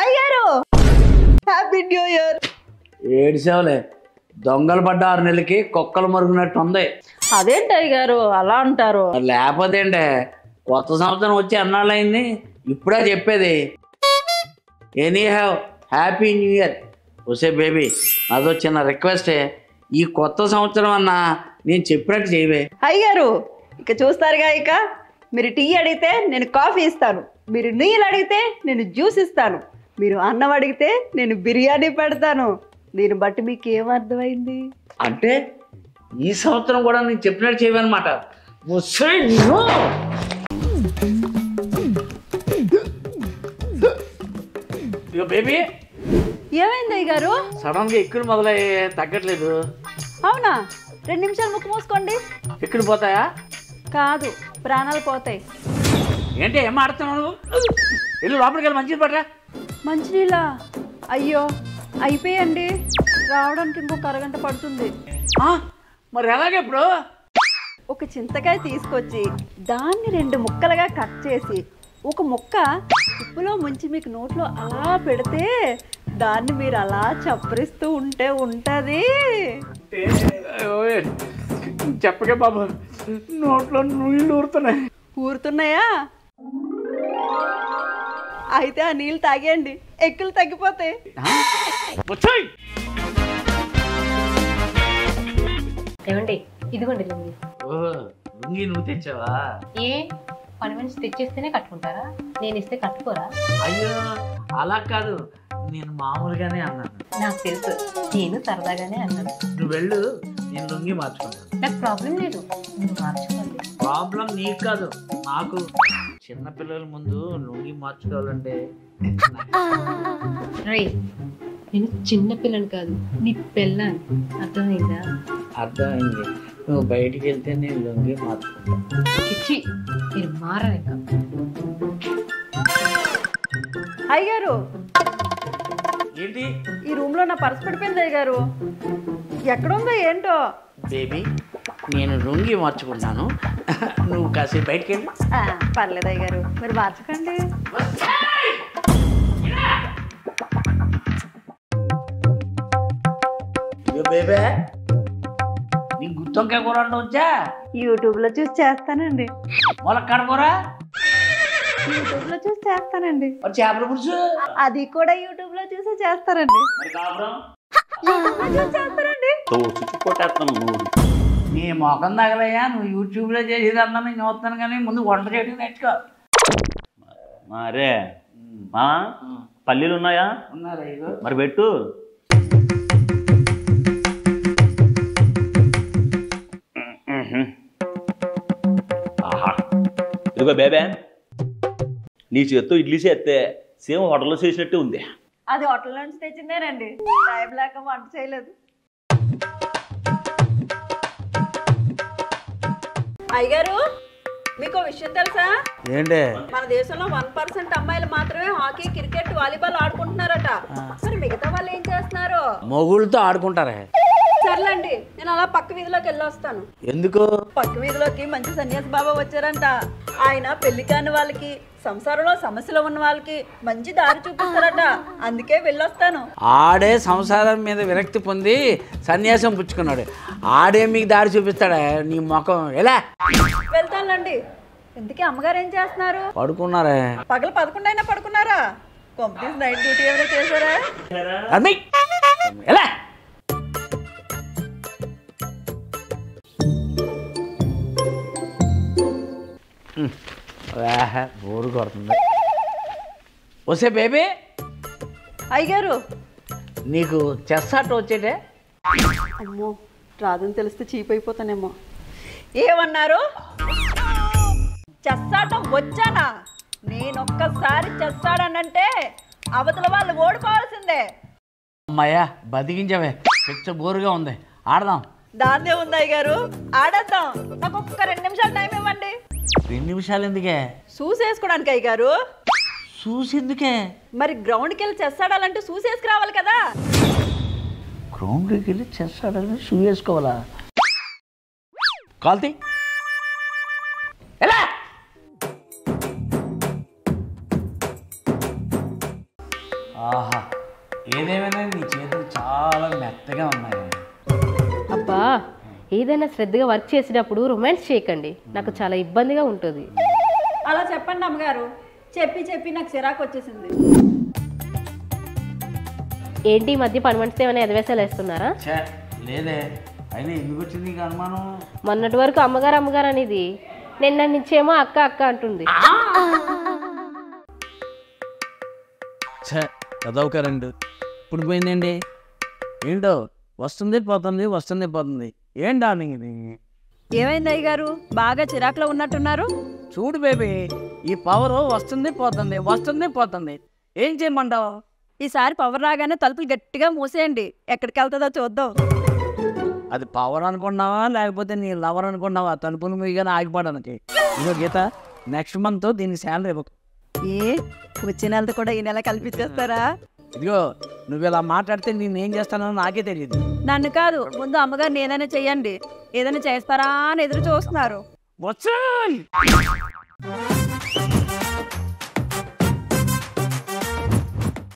అయ్యారు happy new year. ఏడిసేవలే, దొంగలు పడ్డ 6 నెలలకి కుక్కలు మరుగునట్టు ఉంది. అదేంటి అయ్యారు అలా అంటారు? లేకపోతే ఏంటే, కొత్త సంవత్సరం వచ్చి ఎన్నాళ్ళు అయింది, ఇప్పుడే చెప్పేది. Any have happy new year. వసే బేబీ, అదో చిన్న రిక్వెస్టే, ఈ కొత్త సంవత్సరం అన్నా నేను చెప్పినట్టు చేయవే. అయ్యారు ఇక చూస్తారుగా, ఇక మీరు టీ అడిగితే నేను కాఫీ ఇస్తాను, మీరు నీళ్ళు అడిగితే నేను జ్యూస్ ఇస్తాను, మీరు అన్నం అడిగితే నేను బిర్యానీ పెడతాను. దీన్ని బట్టి మీకు ఏమర్థమైంది? అంటే ఈ సంవత్సరం కూడా నేను చెప్పినట్టు చేయవన్నమాట. ఇక బేబీ, ఏమైంది అయ్యారు? సడన్గా ఎక్కులు మొదలయ్యే తగ్గట్లేదు. అవునా? 2 నిమిషాలు ముక్కు మూసుకోండి. ఎక్కులు పోతాయా? కాదు, ప్రాణాలు పోతాయి. ఏంటి ఏం ఆడుతున్నావు నువ్వు? ఇల్లు లోపలికి వెళ్ళి మంచిది పడరా. మంచినీళ్ళ? అయ్యో అయిపోయండి, రావడానికి ఇంకొక అరగంట పడుతుంది. మరి ఎలాగే ఇప్పుడు? ఒక చింతకాయ తీసుకొచ్చి దాన్ని 2 ముక్కలుగా కట్ చేసి ఒక ముక్క ఉప్పులో ముంచి మీకు నోట్లో అలా పెడితే దాన్ని మీరు అలా చప్పరిస్తూ ఉంటే ఉంటుంది. చెప్పకే బాబు, నోట్లో నీళ్ళు ఊరుతున్నాయి. ఊరుతున్నాయా? అయితే ఆ నీళ్ళు తాగేయండి, ఎక్కులు తగ్గిపోతాయి. ఏమండి, ఇదిగోండి లుంగి. లుంగి నువ్వు తెచ్చావా? ఏ పని మనిషి తెచ్చేస్తేనే కట్టుకుంటారా? నేను ఇస్తే కట్టుకోరా? అయ్యో అలా కాదు, నేను మామూలుగానే అన్నాను. నాకు తెలుసు, నేను సరదాగానే అన్నాను. నువ్వు వెళ్ళు, నేను లుంగి మార్చుకుంటాను. నాకు ప్రాబ్లం లేదు, నువ్వు మార్చుకోండి. ప్రాబ్లం నీకు కాదు నాకు. చిన్నపిల్లల ముందు లుంగి మార్చుకోవాలంటే రే, నేను చిన్న పిల్లని కాదు, నీ పిల్లని. అర్థమైందా? అర్థమైంది. నువ్వు బయటికి వెళ్తే నేను లుంగి మార్చుకుంటాను. చిచ్చి, మీరు మారరు ఇంకా. అయ్యారు ఏంటి? ఈ రూమ్ లో నా పర్స్ పడిపోయింది అయ్యారు. ఎక్కడుందో ఏంటో. బేబీ, నేను లుంగి మార్చుకుంటాను, నువ్వు కాసేపు బయటికి వెళ్ళి. పర్లేదు అయ్యారు, మీరు మార్చకండి. బేబే, నీకు గుత్తొంకాయ కూర వచ్చా? యూట్యూబ్ లో చూసి చేస్తానండి. ములక్కాడ కూర యూట్యూబ్ లో చూసి చేస్తానండి. చేపల పులుసు అది కూడా యూట్యూబ్ లో చూసి చేస్తారండి. చేస్తారండి. నీ మొఖం తగలయ్యా, నువ్వు యూట్యూబ్ లో చేసేది అన్నా నేను చూస్తాను, కానీ ముందు వంట చేయడం నేర్చుకో. మరే పల్లీలు ఉన్నాయా? ఉన్నారా? మరి పెట్టు. ఆహా, ఇదిగో బేబే, నీ చేత్తో ఇడ్లీ చేస్తే సేమ్ హోటల్లో చేసినట్టే ఉంది. అది హోటల్ నుంచి తెచ్చిందేనండి, టైం లేక వంట చేయలేదు. అయ్యగారు, మీకు విషయం తెలుసా? ఏంటి? మన దేశంలో 1% అమ్మాయిలు మాత్రమే హాకీ, క్రికెట్, వాలీబాల్ ఆడుకుంటున్నారట. మరి మిగతా వాళ్ళు ఏం చేస్తున్నారు? మొగుళ్ళతో ఆడుకుంటారే. సర్లేండి, నేను అలా పక్క వీధిలోకి వెళ్ళొస్తాను. ఎందుకు? పక్క వీధిలోకి మంచి సన్యాసి బాబా వచ్చారంట. ఆయన పెళ్లి కాని వాళ్ళకి, సంసారంలో సమస్యలు ఉన్న వాళ్ళకి మంచి దారి చూపిస్తారట. అందుకే వెళ్ళొస్తాను. ఆడే సంసారం మీద విరక్తి పొంది సన్యాసం పుచ్చుకున్నాడు, ఆడే మీకు దారి చూపిస్తాడా? నీ ముఖం ఎలా? వెళ్తానులేండి. ఇంతకీ అమ్మగారు ఏం చేస్తున్నారు? పడుకున్నారే. పగలు 11 అయినా పడుకున్నారా? కంపెనీస్ నైట్ డ్యూటీ ఏమైనా చేశారా? ఎలా? బోరు కొడుతుంది. వస్తే బేబీ, అయ్యారు నీకు చెస్ ఆట వచ్చేటే? అమ్మో, రాదని తెలిస్తే చీప్ అయిపోతానేమో. ఏమన్నారు? చెస్ ఆటం వచ్చానా? నేనొక్కసారి చెస్ ఆడానంటే అవతల వాళ్ళు ఓడిపోవాల్సిందే. అమ్మాయ్యా, బతికించవే, పిచ్చ బోరుగా ఉంది, ఆడదాం. దాన్నే ఉంది అయ్యారు, ఆడేద్దాం. నాకు ఒక్క 2 నిమిషాలు టైం ఇవ్వండి. 2 నిమిషాలు ఎందుకే? షూస్ వేసుకోవడానికి అయ్యారు. షూస్ ఎందుకే? మరి గ్రౌండ్కి వెళ్ళి చెస్ ఆడాలంటే షూస్ వేసుకురావాలి కదా. గ్రౌండ్కి వెళ్ళి చెస్ ఆడాలని షూ వేసుకోవాలా? కాల్తీ ఎలా? ఆహా, ఏదేమైనా నీ చేతులు చాలా మెత్తగా ఉన్నాయి. అబ్బా, ఏదైనా శ్రద్ధగా వర్క్ చేసేటప్పుడు రొమాన్స్ చేయకండి, నాకు చాలా ఇబ్బందిగా ఉంటుంది. అలా చెప్పండి అమ్మగారు. చెప్పి చెప్పి నాకు చిరాకు వచ్చేసింది. ఏంటి ఈ మధ్య పని మనిషితో ఏమైనా ఎదవేశాలు వేస్తున్నారా? ఛే, లేదే. అయినా ఎందుకు వచ్చింది నీకు అనుమానం? మొన్నటి వరకు అమ్మగారు అమ్మగారు అనేది, నిన్న నుంచేమో అక్క అక్క అంటుంది. చదవకరండి. ఇప్పుడు పోయిందండి. ఏంటో వస్తుంది పోతుంది, వస్తుంది పోతుంది. ఏం డార్లింగ్ ఇది? ఏమైంది అయ్యగారు, బాగా చిరాకులో ఉన్నట్టున్నారు? చూడు బేబీ, ఈ పవర్ వస్తుంది పోతుంది, వస్తుంది పోతుంది. ఏం చేయమంటావు? ఈసారి పవర్ రాగానే తలుపులు గట్టిగా మూసేయండి, ఎక్కడికి వెళ్తుందో చూద్దాం. అది పవర్ అనుకున్నావా లేకపోతే నీ లవర్ అనుకున్నావా? తలుపులు మీగానే ఆగిపోవడానికి. ఇదో గీత, నెక్స్ట్ మంత్ దీనికి శాలరీ ఇవ్వకు. ఏ వచ్చే నెలది కూడా ఈ నెల కల్పించేస్తారా? ఇదిగో, నువ్వు ఇలా మాట్లాడితే నేను ఏం చేస్తానో నాకే తెలియదు. నన్ను కాదు, ముందు అమ్మగారిని ఏదైనా చెయ్యండి. ఏదైనా చేస్తారా అని ఎదురు చూస్తున్నారు. వచ్చా